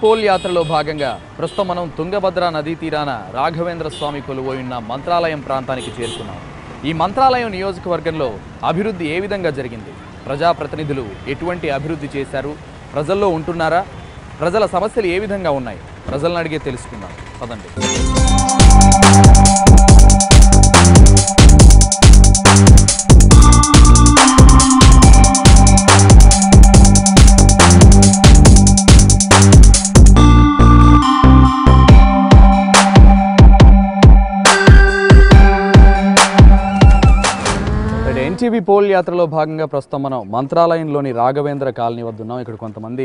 Pole యాత్రలో భాగంగా ప్రస్తుతం మనం తుంగభద్ర నదీ తీరాన రాఘవేంద్ర స్వామి కొలువైన మంత్రాలయం ప్రాంతానికి చేరుకున్నాం. ఈ మంత్రాలయం నియోజకవర్గంలో అభివృద్ధి ఏ విధంగా జరిగింది, ప్రజాప్రతినిధులు ఎటువంటి అభివృద్ధి చేశారు, ప్రజల్లో ఉంటున్నారా, ప్రజల సమస్యలు ఏ విధంగా ఉన్నాయి, ప్రజలను అడిగే తెలుసుకుందాం పదండి. ఎన్టీవీ పోల్ యాత్రలో భాగంగా ప్రస్తుతం మనం మంత్రాలయంలోని రాఘవేంద్ర కాలనీ వద్ద ఉన్నాం. ఇక్కడ కొంతమంది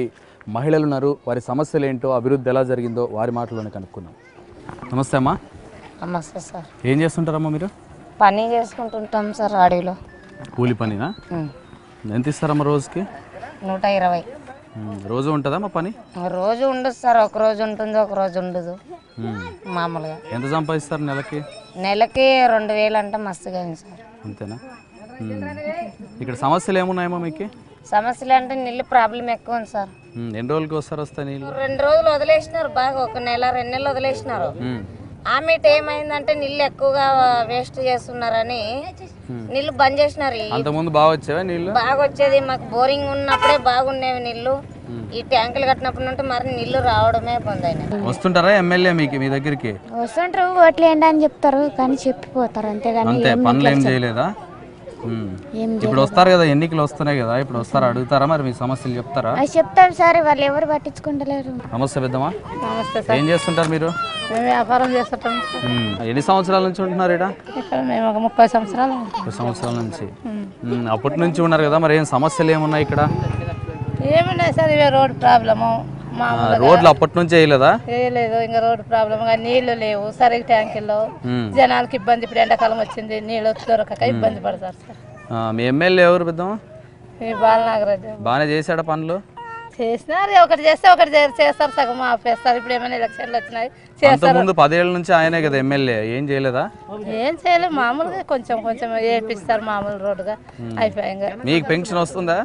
మహిళలు ఉన్నారు. వారి సమస్యలు ఏంటో, అభివృద్ధి ఎలా జరిగిందో వారి మాటలోనే కనుక్కున్నాం. నమస్తే అమ్మా. నమస్తే సార్. ఏం చేస్తుంటారమ్మా మీరు? పని చేసుకుంటుంటాం సార్ అడవిలో. కూలి పనినా? ఎంత ఇస్తారమ్మా రోజుకి? 120. రోజు ఉంటుందా మా పని? రోజు ఉండదు సార్, ఒక రోజు ఉంటుంది ఒక రోజు ఉండదు. మామూలుగా ఎంత సంపాదిస్తారు నెలకి? నెలకి 2000 అంటే మస్తుగా అయింది సార్. అంతేనా? ఇక్కడ సమస్యలు ఏమున్నాయమ్మా మీకు? సమస్యలు అంటే నీళ్ళు ప్రాబ్లం ఎక్కువ ఉంది సార్. ఎన్ని రోజులకి వస్తాయి నీళ్ళు? 2 రోజులు వదిలేసినారు, బాగా 1 నెల 2 నెలలు వదిలేసినారు. ఆమె ఏమైందంటే నీళ్ళు ఎక్కువగా వేస్ట్ చేస్తున్నారని నీళ్ళు బంద్ చేసినారు. అంతకుముందు బాగా వచ్చేవా నీళ్ళు? బాగా వచ్చేది, మాకు బోరింగ్ ఉన్నప్పుడే బాగుండేవి నీళ్ళు. ఈ ట్యాంకులు కట్టినప్పుడు నుండి మరి నీళ్లు రావడమే బంద్ అయినాయి. వస్తుంటారా ఎమ్మెల్యే మీ దగ్గరికి? వస్తుంటారు, ఓట్లేండి అని చెప్తారు కానీ చెప్పిపోతారు అంతేగాని అంతే, పనులు ఏం చేయలేదా? ఇప్పుడు వస్తారు కదా, ఎన్నికలు వస్తున్నాయి కదా, ఇప్పుడు వస్తారు, అడుగుతారా మరి మీ సమస్యలు చెప్తారా? చెప్తాం సార్, వాళ్ళు ఎవరు పట్టించుకుంటలేరు. నమస్తే పెద్దమ్మా. నమస్తే. ఏం చేస్తుంటారు మీరు? మేము వ్యాపారం చేస్తుంటాం. ఎన్ని సంవత్సరాల నుంచి ఉంటున్నారు ఇక్కడ? ఇక్కడ మేము ఒక 30 సంవత్సరాలు. 30 సంవత్సరాల నుంచి. అప్పటి నుంచి ఉన్నారు కదా, మరి ఏం సమస్యలు ఏమున్నాయి ఇక్కడ? ఏమున్నాయి సార్, ఇవే రోడ్ ప్రాబ్లము. రోడ్లు అప్పటి నుంచి వేయలేదా? వేయలేదు, ఇంకా రోడ్ ప్రాబ్లం. నీళ్లు లేవు సరిగ్గా ట్యాంకుల్లో, జనాలకి ఇబ్బంది. ఇప్పుడు ఎండాకాలం వచ్చింది, నీళ్ళు దొరకక ఇబ్బంది పడతారు సార్. మీ ఎమ్మెల్యే ఎవరు పెద్దమ్మా? బాలనాగరాజు. బాగానే చేశాడా పనులు? చేసినారు, ఒకటి చేస్తే ఒకటి చేస్తారు, సగం ఆపేస్తారు. ఇప్పుడు ఏమైనా ఎలక్షన్లు వచ్చినాయి చేస్తారు. ముందు 10 ఏళ్ళ నుంచి ఆయనే కదా ఎమ్మెల్యే, ఏం చేయలేదా? ఏం చేయలేదు, మామూలుగా కొంచెం కొంచెం వేపిస్తారు, మామూలు రోడ్డుగా అయిపోయాక. మీకు పెన్షన్ వస్తుందా?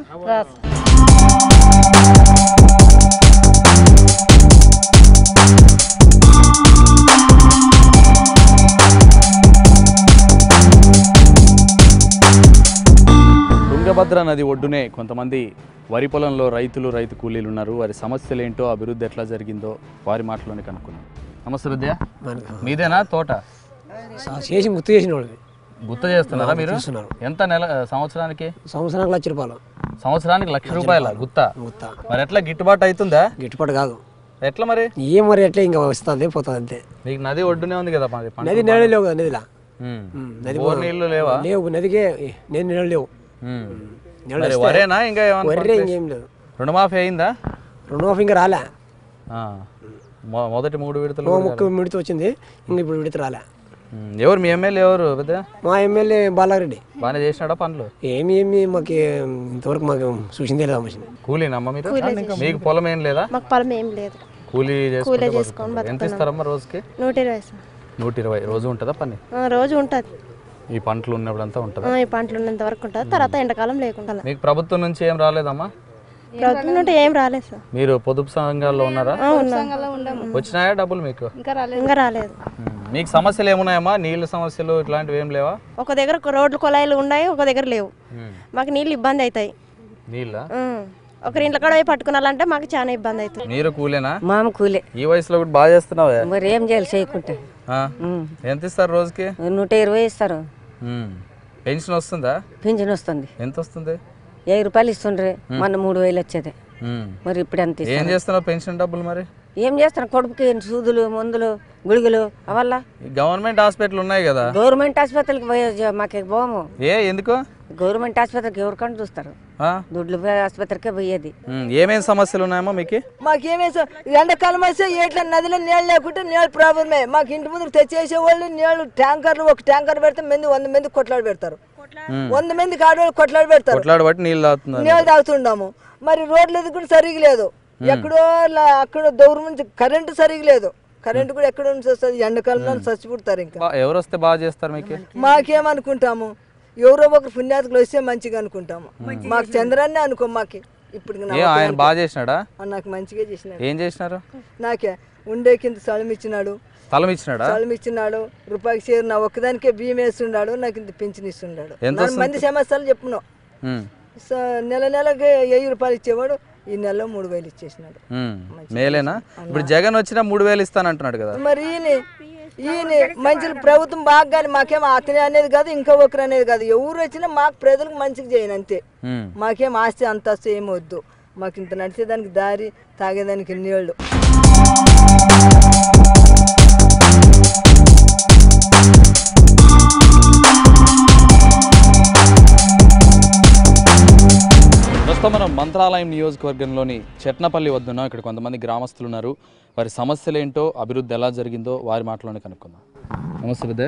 తుంగభద్ర నది ఒడ్డునే కొంతమంది వరి పొలంలో రైతు కూలీలు ఉన్నారు. వారి సమస్యలు ఏంటో, అభివృద్ధి ఎట్లా జరిగిందో వారి మాటలోనే కనుక్కున్నాం. నమస్తే విద్య, మీదేనా తోట? చేసి గుర్తు చేసిన వాళ్ళకి. గుర్తు చేస్తున్నారా మీరు? ఎంత నెల సంవత్సరానికి? సంవత్సరానికి 1,00,000 రూపాయలు. సంవత్సరానికి 1,00,000 రూపాయల గుత్త? మరి ఎట్లా గిట్టుబాటు అవుతుందా? గిట్టుబాటు కాదు. ఎట్లా మరి? మరి ఎట్లా ఇంకా వస్తుంది పోతుంది అంతే. మీకు నది ఒడ్డునే ఉంది కదా? నది నీళ్ళు లేవు కదా, నదిలా నీళ్లు లేవా? లేవు, నదికే నీళ్ళు లేవు. వరేనా ఇంకా వరే ఇంకేం లేదు. రుణమాఫీ అయిందా? రుణమాఫీ ఇంకా రాలే. మొదటి 3 విడతలు 3 విడత వచ్చింది, ఇంకా ఇప్పుడు విడత రాలే. ఎవరు మీ ఎమ్మెల్యే ఎవరు? మా ఎమ్మెల్యే బాలారెడ్డి. బాగానే చేసినాడా పనులు? ఏమి మాకు ఇంతవరకు మాకు చూసిందే లేదా. మనిషిని కూలీనమ్మా మీరు? మీకు పొలం ఏం లేదా? మాకు పొలం ఏం లేదు, కూలీ చేసుకోండి. ఎంత ఇస్తారమ్మా రోజుకి? 120. 120 రోజు ఉంటుందా పని? రోజు ఉంటుంది. ఈ పంటలు ఉన్నప్పుడు అంతా ఉంటుంది? ఈ పంటలు ఉన్నంత వరకు ఉంటుంది, తర్వాత ఎండాకాలం లేకుండా. మీకు ప్రభుత్వం నుంచి ఏం రాలేదమ్మా? ప్రభుత్వం నుండి ఏం రాలేదు సార్. మీరు పొదుపు సంఘాల్లో ఉన్నారా? వచ్చినాయా డబ్బులు మీకు? ఇంకా రాలేదు. మీకు సమస్యలు ఏమున్నాయమ్మా? నీళ్ళ సమస్యలు ఇట్లాంటివి ఏం లేవా? ఒక దగ్గర రోడ్లు కొలాయిలు ఉన్నాయి, ఒక దగ్గర లేవు. మాకు నీళ్ళు ఇబ్బంది అవుతాయి. నీళ్ళ ఒకరి ఇంట్లో కూడా పోయి పట్టుకున్నాలంటే మాకు చాలా ఇబ్బంది అవుతుంది. మీరు కూలేనా? మామ కూలే. ఈ వయసులో కూడా బాగా చేస్తున్నావా? మరి ఏం చేయాలి చేయకుంటే. ఎంత ఇస్తారు రోజుకి? 120 ఇస్తారు. పెన్షన్ వస్తుందా? పింఛన్ వస్తుంది. ఎంత వస్తుంది? 1000 రూపాయలు ఇస్తుండ్రే, మొన్న 3000 వచ్చేది. మరి ఇప్పుడు ఎంత? ఏం చేస్తున్నావు పెన్షన్ డబ్బులు మరి? ఏం చేస్తాను, కొడుకుకి సూదులు మందులు గుళికలు అవల్ల. గవర్నమెంట్ హాస్పిటల్ ఉన్నాయి కదా? గవర్నమెంట్ ఆసుపత్రికి పోయే మాకు పోము. ఎందుకు? గవర్నమెంట్ ఆసుపత్రికి ఎవరికంటే చూస్తారు, దుడ్లు ఆసుపత్రికే పోయేది. ఏమేం సమస్యలు ఉన్నాయమ్మా మీకు? మాకేమే ఎండాకాలం వస్తే ఎట్లా నదిలో నీళ్ళు లేకుంటే నీళ్ళు ప్రాబ్లమే. మాకు ఇంటి ముందు తెచ్చేసే వాళ్ళు నీళ్ళు ట్యాంకర్లు, ఒక ట్యాంకర్ పెడితే 100 మంది కొట్లాడి పెడతారు. 100 మందికి ఆడవాళ్ళు కొట్లాడి పెడతారు. నీళ్ళు తాగుతున్నాము. మరి రోడ్లు ఎదుగుడు సరిగా లేదు. ఎక్కడో అక్కడ దూరం నుంచి కరెంటు సరిగా లేదు. కరెంటు కూడా ఎక్కడ నుంచి వస్తుంది? ఎండాకాలంలో చచ్చిపుడతారు. ఇంకా ఎవరు వస్తే బాగా చేస్తారు మీకు? మాకేమనుకుంటాము, ఎవరో ఒకరు పుణ్యాతులు వస్తే మంచిగా అనుకుంటాము. మాకు చంద్రాన్ని అనుకో, ఇప్పుడు ఆయన బాగా చేసినాడా? నాకు మంచిగా చేసినాడు. ఏం చేసినారు? నాకే ఉండే కింద స్థలం ఇచ్చినాడు. స్థలం ఇచ్చినాడా? స్థలం ఇచ్చినాడు. రూపాయికి చేరు నా ఒక్కదానికే బియ్యం వేస్తున్నాడు. నాకు ఇంత పెన్షన్ ఇస్తున్నాడు. 4 మంది సమస్యలు చెప్పును. నెల నెలకి 1000 రూపాయలు ఇచ్చేవాడు. ఈ నెలలో 3000 ఇచ్చేసినాడు. మేలేనా? ఇప్పుడు జగన్ వచ్చినా 3000 ఇస్తానంటున్నాడు కదా. మరి ఈయన మంచి ప్రభుత్వం బాగా, కానీ మాకేం అతనే అనేది కాదు, ఇంకా ఒకరు అనేది కాదు. ఎవరు వచ్చినా మాకు ప్రజలకు మంచిగా చేయను అంతే. మాకేం ఆస్తి అంతస్తు ఏమి వద్దు. మాకు ఇంత నడిచేదానికి దారి, తాగేదానికి నీళ్ళు. ప్రస్తుతం మనం మంత్రాలయం నియోజకవర్గంలోని చెట్నపల్లి వద్ద ఉన్నాం. ఇక్కడ కొంతమంది గ్రామస్తులు ఉన్నారు. వారి సమస్యలు ఏంటో, అభివృద్ధి ఎలా జరిగిందో వారి మాటలోనే కనుక్కుందాం. నమస్తే పెద్ద,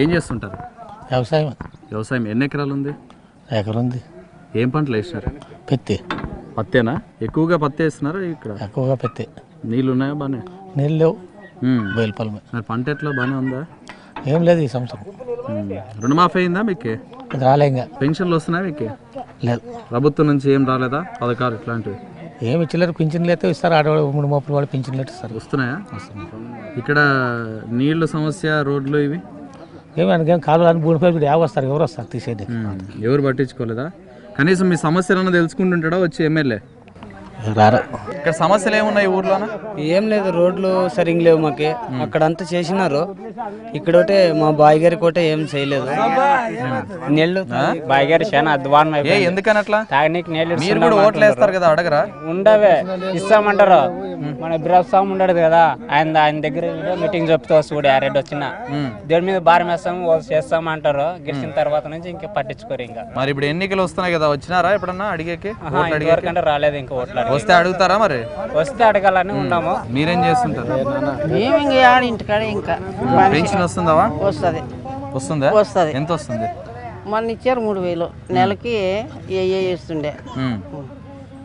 ఏం చేస్తుంటారు? వ్యవసాయం. వ్యవసాయం ఎన్ని ఎకరాలు ఉంది? ఎకరం ఉంది. ఏం పంటలు వేసినారు? పత్తేనా? ఎక్కువగా పత్తి వేస్తున్నారా ఇక్కడ? ఎక్కువగా పత్తి. నీళ్ళు ఉన్నాయా? బాగానే నీళ్ళు లేవు. బయలుపలమే. మరి పంట ఎట్లా బాగానే ఉందా? ఏం లేదు ఈ సంవత్సరం. రుణమాఫీ అయిందా మీకు? రాలే. ఇంకా పెన్షన్లు వస్తున్నాయా మీకు? లేదు. ప్రభుత్వం నుంచి ఏం రాలేదా పథకాలు ఇట్లాంటివి? ఏమి ఇచ్చలేరు. పింఛన్లు అయితే ఇస్తారు. ఆడవాళ్ళు 3 వాళ్ళు పింఛన్లు అయితే ఇస్తారు. వస్తున్నాయా? ఇక్కడ నీళ్లు సమస్య, రోడ్లు ఇవి ఏమి అనకేం కాలు అని భూమిపై వస్తారు. ఎవరు వస్తారు తీసేది? ఎవరు పట్టించుకోలేదా? కనీసం మీ సమస్యలను తెలుసుకుంటుంటాడా వచ్చి ఎమ్మెల్యే? రారు. ఇక్కడ సమస్యలు ఏమున్నాయి ఊర్లోన? ఏం లేదు, రోడ్లు సరిగ్గా లేవు మాకి. అక్కడ అంతా చేసినారు. ఇక్కడ మా బాయ్ గారికి ఒకటే ఏం చేయలేదు. నీళ్లు బాయ్ గారి చాలా అధ్వానం అయిపోయింది. ఎందుకని అట్లా? తాగనీకి నీళ్ళు మీరు కూడా ఓట్లు వేస్తారు కదా, అడగరా? ఉండవే ఇస్తామంటారు. మన బ్రహ్మ ఉండడు కదా, ఆయన దగ్గర మీటింగ్ చెప్తా చూడు, రెడ్డి వచ్చిన దేని మీద భారం వేస్తాము చేస్తామంటారు. గెలిచిన తర్వాత నుంచి ఇంకా పట్టించుకోరు. ఇంకా మరి ఇప్పుడు ఎన్నికలు వస్తున్నాయి కదా, వచ్చినారా ఎప్పుడన్నా అడిగేకి? ఇంతవరకంటే రాలేదు. ఇంకా ఓట్లు వస్తే అడుగుతారా? మరి వస్తే అడగాలని ఉన్నాము. మీరేం చేస్తుంటారు? మేము ఇంకా ఇంటికాడ ఇంకా పెన్షన్ వస్తుందా? వస్తుంది. వస్తుందా? వస్తుంది. ఎంత వస్తుంది? మొన్న ఇచ్చారు 3000. నెలకి ఇస్తుండే.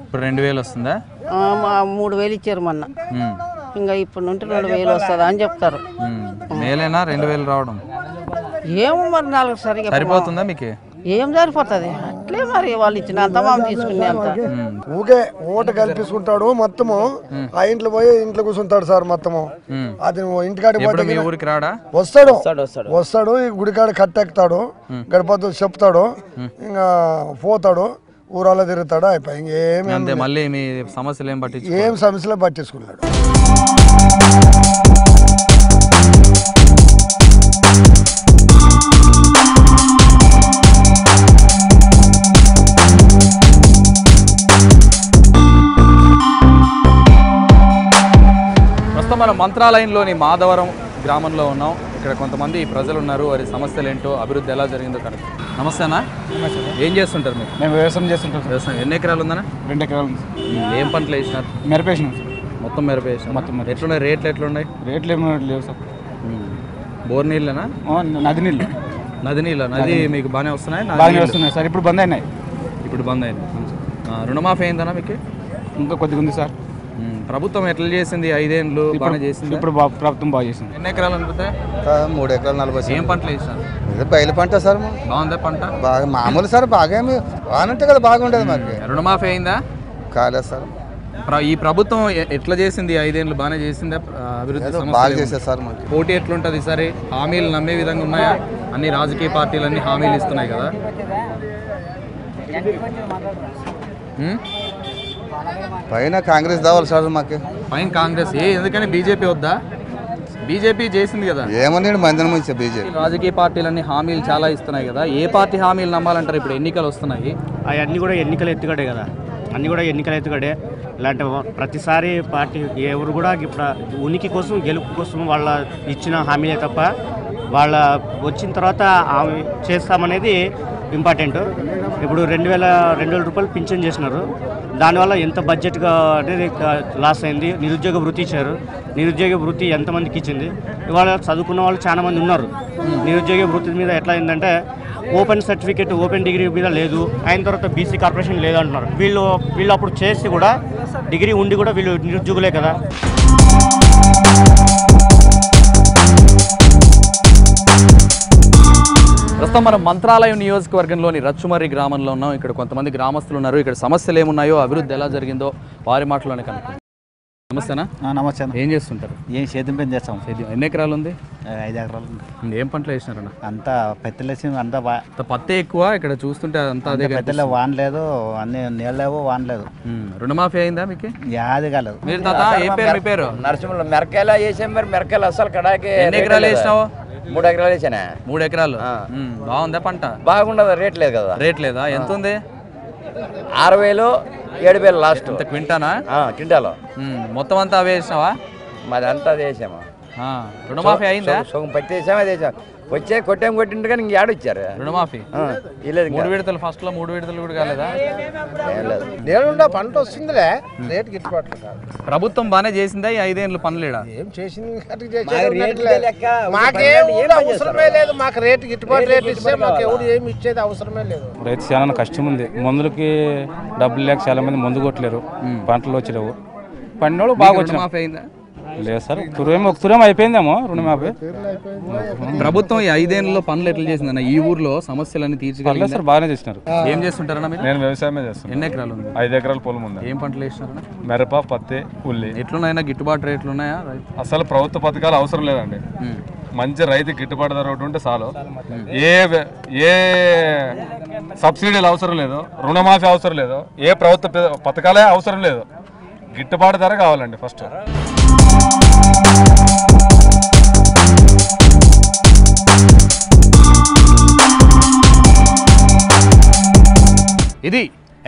ఇప్పుడు 2000 వస్తుందా? 3000 ఇచ్చారు మొన్న. ఇంకా ఇప్పుడు నుండి 2000 వస్తుందా అని చెప్తారు. మేలేనా 2000 రావడం? ఏమో మరి 4 సరిగా సరిపోతుందా మీకు? ఏం సరిపోతుంది? అట్లే మరి వాళ్ళు ఇచ్చిన అంత మనం తీసుకునే అంత. ఊకే ఓట కల్పిస్తుంటాడు మొత్తము. ఆ ఇంట్లో పోయి ఇంట్లో కూర్చుంటాడు సార్ మొత్తము. అది ఇంటికాడికి వస్తాడు, ఈ గుడికాడ కట్టెక్కుతాడు, గడపద్దు చెప్తాడు, ఇంకా పోతాడు, ఊరాలో తిరుగుతాడు, అయిపోయి ఇంకేమి అంతే. మళ్ళీ మీ సమస్యలు ఏం సమస్యలు పట్టించుకున్నాడు. మనం మంత్రాలయంలోని మాధవరం గ్రామంలో ఉన్నాం. ఇక్కడ కొంతమంది ప్రజలు ఉన్నారు. వారి సమస్యలు ఏంటో, అభివృద్ధి ఎలా జరిగిందో కనుక. నమస్తే అన్న, ఏం చేస్తుంటారు మీరు? మేము వ్యవసాయం చేస్తుంటాం. వ్యవసాయం ఎన్ని ఎకరాలు ఉందన్నా? 2 ఎకరాలు ఉంది. ఏం పంటలు వేసినారు? మిరపేసినాం. మొత్తం మిరపేసినాం. మొత్తం ఎట్లున్నాయి రేట్లు? ఎట్లున్నాయి రేట్లు? ఏమో లేవు సార్. బోర్ నీళ్ళనా? నది నీళ్ళు. నది నీళ్ళ? నది మీకు బాగానే వస్తున్నాయి? బాగానే వస్తున్నాయి సార్. ఇప్పుడు బంద్ అయినాయి. ఇప్పుడు బంద్ అయినాయి. రుణమాఫీ అయిందన్నా మీకు? ఇంకా కొద్దిగా ఉంది సార్. ప్రభుత్వం ఎట్లా చేసింది? 5 ఏళ్ళు బాగా చేసింది. ఇప్పుడు ప్రభుత్వం బాగా చేసింది. ఎన్ని ఎకరాలు అనుకుంటే? 3 ఎకరాలు 40. ఏం పంటలు వేసారు? బయలు పంట సార్. బాగుందా పంట? బాగా మామూలు సార్. బాగా బాగానంటే కదా బాగుండేది. మరి రుణమాఫీ అయిందా? కాలేదు సార్. ఈ ప్రభుత్వం ఎట్లా చేసింది? 5 ఏళ్ళు బాగానే చేసిందా? అభివృద్ధి బాగా చేసేది సార్. మాకు పోటీ ఎట్లుంటుంది ఈసారి? హామీలు నమ్మే విధంగా ఉన్నాయా? అన్ని రాజకీయ పార్టీలు అన్ని హామీలు ఇస్తున్నాయి కదా. పైన కాంగ్రెస్ కావాలి సార్. మాకు పైన కాంగ్రెస్. ఎందుకని బీజేపీ వద్దా? బీజేపీ చేసింది కదా. ఏమన్నా మందిరం నుంచి బీజేపీ. రాజకీయ పార్టీలన్నీ హామీలు చాలా ఇస్తున్నాయి కదా. ఏ పార్టీ హామీలు నమ్మాలంటారు? ఇప్పుడు ఎన్నికలు వస్తున్నాయి. అవన్నీ కూడా ఎన్నికల ఎత్తుగడే కదా. అన్నీ కూడా ఎన్నికల ఎత్తుగడే. ఇలాంటి ప్రతిసారి పార్టీ ఎవరు కూడా ఇప్పుడు ఉనికి కోసం, గెలుపు కోసం వాళ్ళ ఇచ్చిన హామీలే తప్ప వాళ్ళ వచ్చిన తర్వాత చేస్తామనేది ఇంపార్టెంట్. ఇప్పుడు 2000 రూపాయలు పింఛన్ చేసినారు. దానివల్ల ఎంత బడ్జెట్గా అనేది లాస్ అయింది. నిరుద్యోగ వృత్తి ఇచ్చారు. నిరుద్యోగ వృత్తి ఎంతమందికి ఇచ్చింది? ఇవాళ చదువుకున్న వాళ్ళు చాలా మంది ఉన్నారు. నిరుద్యోగ వృత్తి మీద ఎట్లా అయిందంటే ఓపెన్ సర్టిఫికేట్, ఓపెన్ డిగ్రీ మీద లేదు. అయిన తర్వాత బీసీ కార్పొరేషన్ లేదంటున్నారు. వీళ్ళు అప్పుడు చేసి కూడా డిగ్రీ ఉండి కూడా వీళ్ళు నిరుద్యోగులే కదా. ప్రస్తుతం మనం మంత్రాలయం నియోజకవర్గంలోని రచ్చుమర్రి గ్రామంలో ఉన్నాం. ఇక్కడ కొంతమంది గ్రామస్తులు ఉన్నారు. ఇక్కడ సమస్యలు ఏమున్నాయో, అభివృద్ధి ఎలా జరిగిందో వారి మాటలోనే కనుక్కుందాం. నమస్తేనా? నమస్తే. ఏం చేస్తుంటారు? ఏం సేద్యం పని చేస్తాం. సేద్యం ఎన్ని ఎకరాలు ఉంది? 5 ఎకరాలు ఉంది. ఏం పంటలు వేసినారన్న? అంతా పెత్తలేసి అంతా పత్తే ఎక్కువ ఇక్కడ చూస్తుంటే అంతా అదే. పెద్దలే వాన్ లేదు, అన్ని నీళ్ళేవో వాన్ లేదు. రుణమాఫీ అయిందా మీకు? యాది కాలేదు. మీరు తాత ఏ పేరు? మీ పేరు? నరసింహులు. మెరకాయలు వేసాం. మరి మెరకాయలు అసలు కడాకి. ఎన్ని ఎకరాలు వేసినావు? 3 ఎకరాలు వేసానా. 3 ఎకరాలు. బాగుందా పంట? బాగుండదు. రేట్ లేదు కదా. రేట్ లేదా? ఎంత ఉంది? 6,000 7,000 లాస్ట్. అంత క్వింటానా? క్వింటాలో. మొత్తం అంతా అవే వేసినావా? మాది అంతా అది వేసామా. రుణమాఫీ అయిందా? సగం పత్తి వేసాం, అది వేసాం. వచ్చే కొట్టిండు కానీ ఇంక ఏడొచ్చారు రుణమాఫీ. 3 విడతలు ఫస్ట్ లో 3 విడతలు కూడా కాలేదా? నేనుండా పంట వస్తుందిలే, రేటు గిట్టుబాట్లు కాదు. ప్రభుత్వం బాగానే చేసిందా ఈ 5 ఏళ్ళు పనులేడా? ఏం చేసింది మాకేం అవసరమే లేదు. మాకు రేటు గిట్టుబాటు రేటు ఇస్తే మాకు ఎవడు ఏమి ఇచ్చేది అవసరమే లేదు. రైతు చాలా కష్టం ఉంది. మందులకి డబ్బులు లేక చాలా మంది మందు కొట్టలేరు, పంటలు వచ్చలేవు. పండినోళ్ళు బాగా వచ్చిన లేదు సార్. ఒక తురేమో అయిపోయిందేమో రుణమాఫీ. ప్రభుత్వం ఈ 5 ఏళ్ళలో పనులు ఎట్లా చేసిందన్న? ఈ ఊర్లో సమస్యలన్నీ తీర్చగలిగిందా? సార్ బాగానే చేసినారు. ఏం చేస్తుంటారన్నా మీరు? నేను వ్యవసాయమే చేస్తాను. ఎన్ని ఎకరాలు ఉంది? 5 ఎకరాల పొలం ఉంది. ఏం పంటలు వేసినారన్నా? మిరప, పత్తి, ఉల్లి. ఎట్లున్నాయన్నా? గిట్టుబాటు రేట్లు ఉన్నాయా? అసలు ప్రభుత్వ పథకాలు అవసరం లేదండి. మంచి రైతు గిట్టుబాటు ధర ఒకటి ఉంటే చాలు. ఏ సబ్సిడీలు అవసరం లేదు, రుణమాఫీ అవసరం లేదు, ఏ ప్రభుత్వ పథకాలే అవసరం లేదు. గిట్టుబాటు ధర కావాలండి ఫస్ట్. ఇది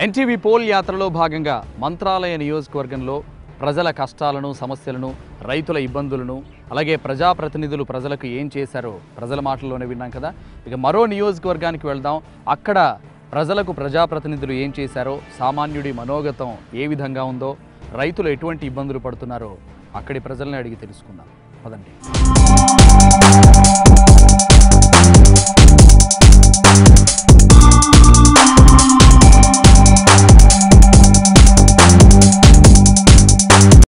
ఎన్టీవీ పోల్ యాత్రలో భాగంగా మంత్రాలయ నియోజకవర్గంలో ప్రజల కష్టాలను, సమస్యలను, రైతుల ఇబ్బందులను, అలాగే ప్రజాప్రతినిధులు ప్రజలకు ఏం చేశారో ప్రజల మాటల్లోనే విన్నాం కదా. ఇక మరో నియోజకవర్గానికి వెళ్దాం. అక్కడ ప్రజలకు ప్రజాప్రతినిధులు ఏం చేశారో, సామాన్యుడి మనోగతం ఏ విధంగా ఉందో, రైతులు ఎటువంటి ఇబ్బందులు పడుతున్నారో అక్కడి ప్రజల్ని అడిగి తెలుసుకుందాం. పదండి.